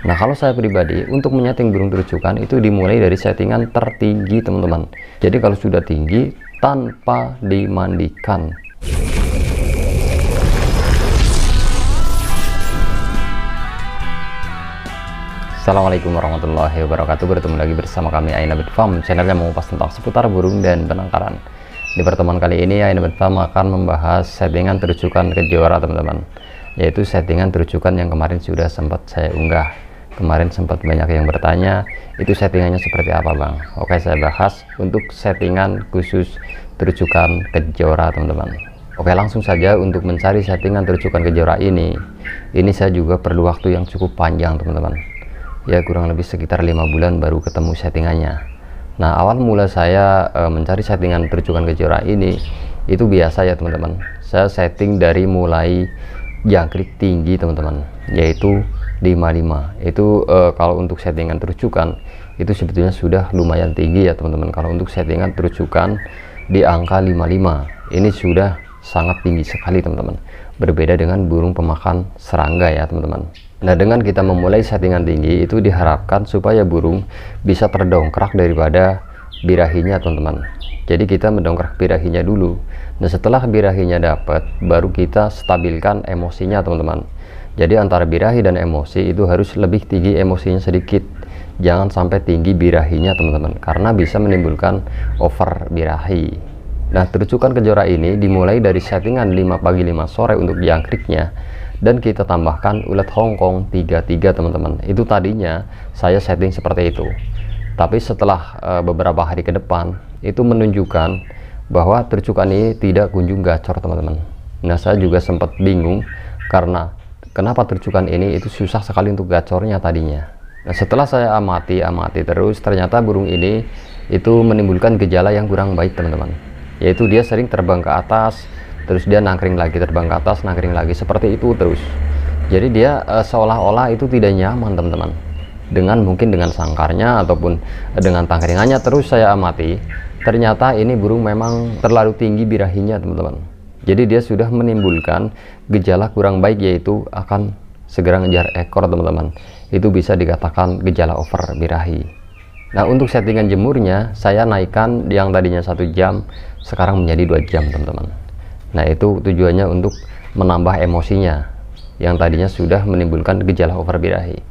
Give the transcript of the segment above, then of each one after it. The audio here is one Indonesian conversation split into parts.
Nah, kalau saya pribadi untuk menyeting burung terujukan itu dimulai dari settingan tertinggi teman-teman. Jadi kalau sudah tinggi tanpa dimandikan. Assalamualaikum warahmatullahi wabarakatuh. Bertemu lagi bersama kami Aina Bird Farm, channel yang mengupas tentang seputar burung dan penangkaran. Di pertemuan kali ini Aina Bird Farm akan membahas settingan terujukan kejora teman-teman, yaitu settingan terujukan yang kemarin sudah sempat saya unggah. Kemarin sempat banyak yang bertanya, itu settingannya seperti apa bang? Oke, saya bahas untuk settingan khusus terujukan kejora teman-teman. Oke, langsung saja untuk mencari settingan terujukan kejora ini saya juga perlu waktu yang cukup panjang teman-teman. Ya, kurang lebih sekitar 5 bulan baru ketemu settingannya. Nah, awal mula saya mencari settingan terujukan kejora ini itu biasa ya teman-teman. Saya setting dari mulai jangkrik tinggi teman-teman, yaitu 55. Itu kalau untuk settingan terujukan itu sebetulnya sudah lumayan tinggi ya teman-teman. Kalau untuk settingan terujukan di angka 55 ini sudah sangat tinggi sekali teman-teman, berbeda dengan burung pemakan serangga ya teman-teman. Nah, dengan kita memulai settingan tinggi itu diharapkan supaya burung bisa terdongkrak daripada birahinya teman-teman. Jadi kita mendongkrak birahinya dulu. Nah, setelah birahinya dapat baru kita stabilkan emosinya teman-teman. Jadi antara birahi dan emosi itu harus lebih tinggi emosinya sedikit, jangan sampai tinggi birahinya teman-teman, karena bisa menimbulkan over birahi. Nah, terujukan kejora ini dimulai dari settingan 5 pagi 5 sore untuk jangkriknya, dan kita tambahkan ulet Hongkong 33 teman-teman. Itu tadinya saya setting seperti itu, tapi setelah beberapa hari ke depan itu menunjukkan bahwa terujukan ini tidak kunjung gacor teman-teman. Nah, saya juga sempat bingung karena kenapa terujukan ini itu susah sekali untuk gacornya tadinya. Nah, setelah saya amati terus, ternyata burung ini itu menimbulkan gejala yang kurang baik teman-teman, yaitu dia sering terbang ke atas, terus dia nangkring lagi, terbang ke atas, nangkring lagi, seperti itu terus. Jadi dia seolah-olah itu tidak nyaman teman-teman, mungkin dengan sangkarnya ataupun dengan tangkringannya. Terus saya amati, ternyata ini burung memang terlalu tinggi birahinya teman-teman. Jadi dia sudah menimbulkan gejala kurang baik, yaitu akan segera ngejar ekor teman-teman. Itu bisa dikatakan gejala over birahi. Nah, untuk settingan jemurnya saya naikkan yang tadinya 1 jam sekarang menjadi 2 jam teman-teman. Nah, itu tujuannya untuk menambah emosinya yang tadinya sudah menimbulkan gejala over birahi.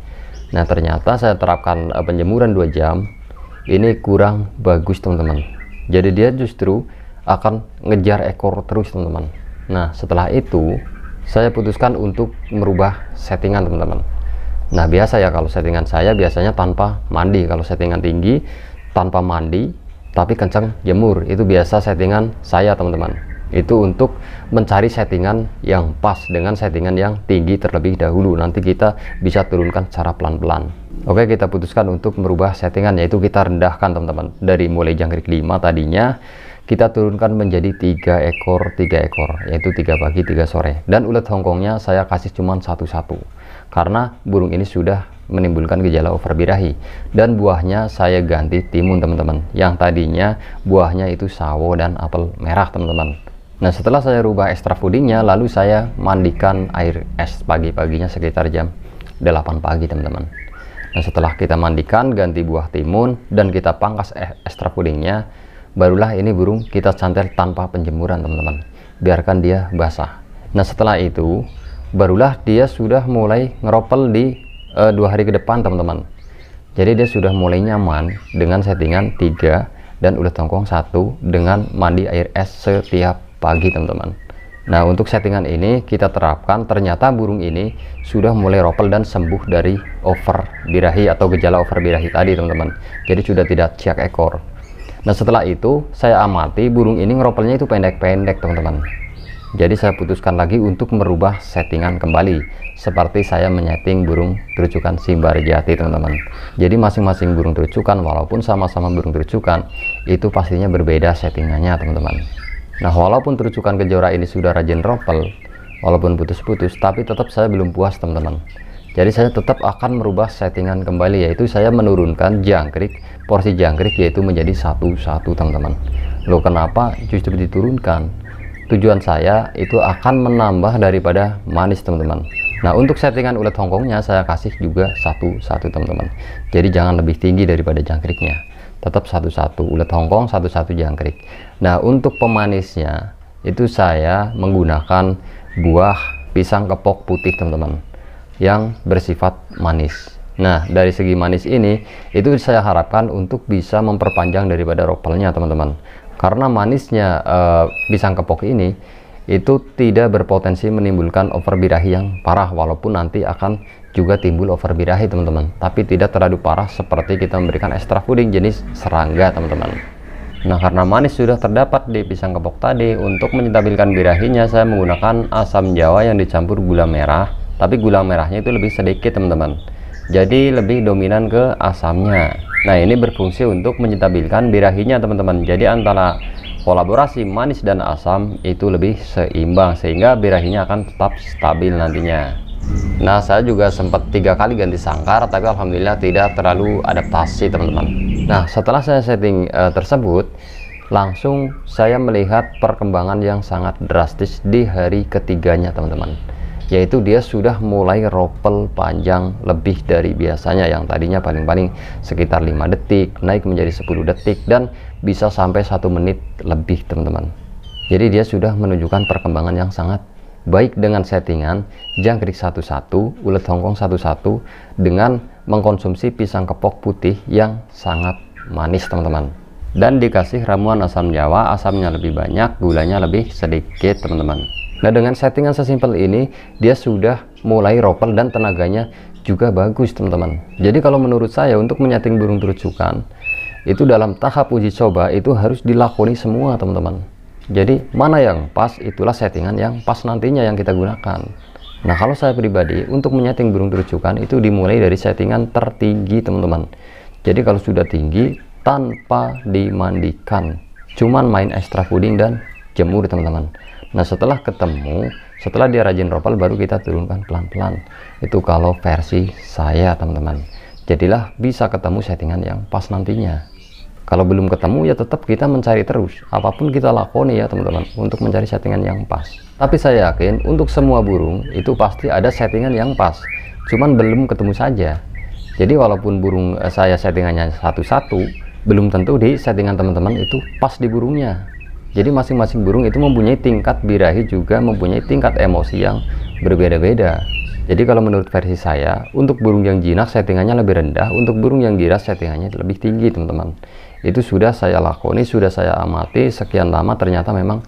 Nah, ternyata saya terapkan penjemuran 2 jam ini kurang bagus teman-teman. Jadi dia justru akan ngejar ekor terus teman-teman. Nah, setelah itu saya putuskan untuk merubah settingan teman-teman. Nah, biasa ya kalau settingan saya biasanya tanpa mandi. Kalau settingan tinggi tanpa mandi tapi kencang jemur, itu biasa settingan saya teman-teman. Itu untuk mencari settingan yang pas dengan settingan yang tinggi terlebih dahulu. Nanti kita bisa turunkan secara pelan-pelan. Oke, kita putuskan untuk merubah settingan, yaitu kita rendahkan teman-teman. Dari mulai jangkrik 5 tadinya kita turunkan menjadi 3 ekor, yaitu 3 pagi 3 sore. Dan ulet Hongkongnya saya kasih cuman 1 karena burung ini sudah menimbulkan gejala over birahi. Dan buahnya saya ganti timun teman-teman, yang tadinya buahnya itu sawo dan apel merah teman-teman. Nah, setelah saya rubah extra foodingnya, lalu saya mandikan air es pagi-paginya sekitar jam 8 pagi teman-teman. Nah, setelah kita mandikan, ganti buah timun, dan kita pangkas extra foodingnya, barulah ini burung kita cantel tanpa penjemuran teman-teman, biarkan dia basah. Nah, setelah itu barulah dia sudah mulai ngeropel di 2 hari ke depan teman-teman. Jadi dia sudah mulai nyaman dengan settingan 3 dan ulet Hongkong 1 dengan mandi air es setiap pagi teman-teman. Nah, untuk settingan ini kita terapkan, ternyata burung ini sudah mulai ropel dan sembuh dari over birahi atau gejala over birahi tadi teman-teman. Jadi sudah tidak ciak ekor. Nah, setelah itu saya amati burung ini ngeropelnya itu pendek-pendek teman-teman. Jadi saya putuskan lagi untuk merubah settingan kembali, seperti saya menyeting burung terujukan Simbar Jati teman-teman. Jadi masing-masing burung terujukan walaupun sama-sama burung terujukan itu pastinya berbeda settingannya teman-teman. Nah, walaupun terujukan kejora ini sudah rajin ropel, walaupun putus-putus, tapi tetap saya belum puas teman-teman. Jadi saya tetap akan merubah settingan kembali, yaitu saya menurunkan jangkrik, porsi jangkrik yaitu menjadi 1 teman-teman. Loh, kenapa justru diturunkan? Tujuan saya itu akan menambah daripada manis teman-teman. Nah, untuk settingan ulet Hongkongnya saya kasih juga satu-satu teman-teman. Jadi jangan lebih tinggi daripada jangkriknya. Tetap satu-satu ulet Hongkong, satu-satu jangkrik. Nah, untuk pemanisnya itu saya menggunakan buah pisang kepok putih teman-teman, yang bersifat manis. Nah, dari segi manis ini itu saya harapkan untuk bisa memperpanjang daripada ropelnya teman-teman. Karena manisnya pisang kepok ini itu tidak berpotensi menimbulkan overbirahi yang parah, walaupun nanti akan juga timbul overbirahi teman-teman, tapi tidak terlalu parah seperti kita memberikan extra fooding jenis serangga teman-teman. Nah, karena manis sudah terdapat di pisang kepok tadi, untuk menstabilkan birahinya saya menggunakan asam jawa yang dicampur gula merah, tapi gula merahnya itu lebih sedikit teman-teman, jadi lebih dominan ke asamnya. Nah, ini berfungsi untuk menstabilkan birahinya teman-teman, jadi antara kolaborasi manis dan asam itu lebih seimbang sehingga birahinya akan tetap stabil nantinya. Nah, saya juga sempat 3 kali ganti sangkar, tapi alhamdulillah tidak terlalu adaptasi teman-teman. Nah, setelah saya setting tersebut, langsung saya melihat perkembangan yang sangat drastis di hari ketiganya teman-teman, yaitu dia sudah mulai ropel panjang lebih dari biasanya, yang tadinya paling-paling sekitar 5 detik naik menjadi 10 detik dan bisa sampai 1 menit lebih teman-teman. Jadi dia sudah menunjukkan perkembangan yang sangat baik dengan settingan jangkrik satu-satu, ulet Hongkong satu-satu, dengan mengkonsumsi pisang kepok putih yang sangat manis teman-teman, dan dikasih ramuan asam jawa, asamnya lebih banyak, gulanya lebih sedikit teman-teman. Nah, dengan settingan sesimpel ini dia sudah mulai ropel dan tenaganya juga bagus teman-teman. Jadi kalau menurut saya untuk menyeting burung terucukan itu dalam tahap uji coba itu harus dilakoni semua teman-teman. Jadi mana yang pas, itulah settingan yang pas nantinya yang kita gunakan. Nah, kalau saya pribadi untuk menyeting burung terucukan itu dimulai dari settingan tertinggi teman-teman. Jadi kalau sudah tinggi tanpa dimandikan, cuman main extra fooding dan jemur teman-teman. Nah, setelah ketemu, setelah dia rajin ropel, baru kita turunkan pelan-pelan. Itu kalau versi saya teman-teman. Jadilah bisa ketemu settingan yang pas nantinya. Kalau belum ketemu ya tetap kita mencari terus, apapun kita lakoni ya teman-teman, untuk mencari settingan yang pas. Tapi saya yakin untuk semua burung itu pasti ada settingan yang pas, cuman belum ketemu saja. Jadi walaupun burung saya settingannya satu-satu, belum tentu di settingan teman-teman itu pas di burungnya. Jadi masing-masing burung itu mempunyai tingkat birahi, juga mempunyai tingkat emosi yang berbeda-beda. Jadi kalau menurut versi saya, untuk burung yang jinak settingannya lebih rendah, untuk burung yang giras settingannya lebih tinggi teman-teman. Itu sudah saya lakoni, sudah saya amati sekian lama, ternyata memang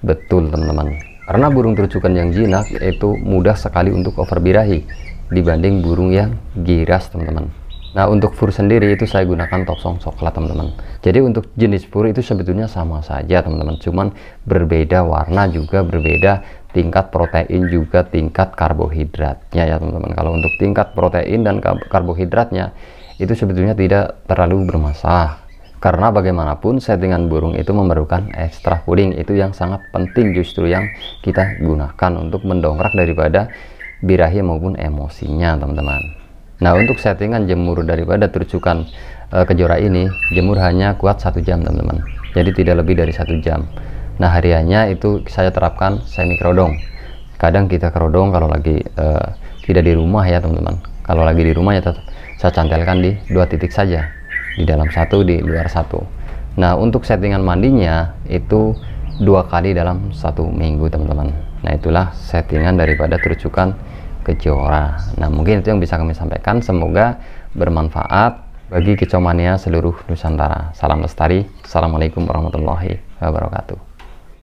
betul teman-teman. Karena burung terucukan yang jinak itu mudah sekali untuk overbirahi dibanding burung yang giras teman-teman. Nah, untuk fur sendiri itu saya gunakan Toksong coklat teman-teman. Jadi untuk jenis fur itu sebetulnya sama saja teman-teman, cuman berbeda warna, juga berbeda tingkat protein, juga tingkat karbohidratnya ya teman-teman. Kalau untuk tingkat protein dan karbohidratnya itu sebetulnya tidak terlalu bermasalah, karena bagaimanapun settingan burung itu memerlukan extra fooding. Itu yang sangat penting justru yang kita gunakan untuk mendongkrak daripada birahi maupun emosinya teman-teman. Nah, untuk settingan jemur daripada terucukan kejora ini, jemur hanya kuat 1 jam teman-teman, jadi tidak lebih dari 1 jam. Nah, hariannya itu saya terapkan semi kerodong. Kadang kita kerodong kalau lagi tidak di rumah ya teman-teman. Kalau lagi di rumah ya tetap saya cantelkan di 2 titik saja, di dalam 1, di luar 1. Nah, untuk settingan mandinya itu 2 kali dalam 1 minggu teman-teman. Nah, itulah settingan daripada terucukan kejora. Nah, mungkin itu yang bisa kami sampaikan, semoga bermanfaat bagi kicau mania seluruh Nusantara. Salam lestari. Assalamualaikum warahmatullahi wabarakatuh.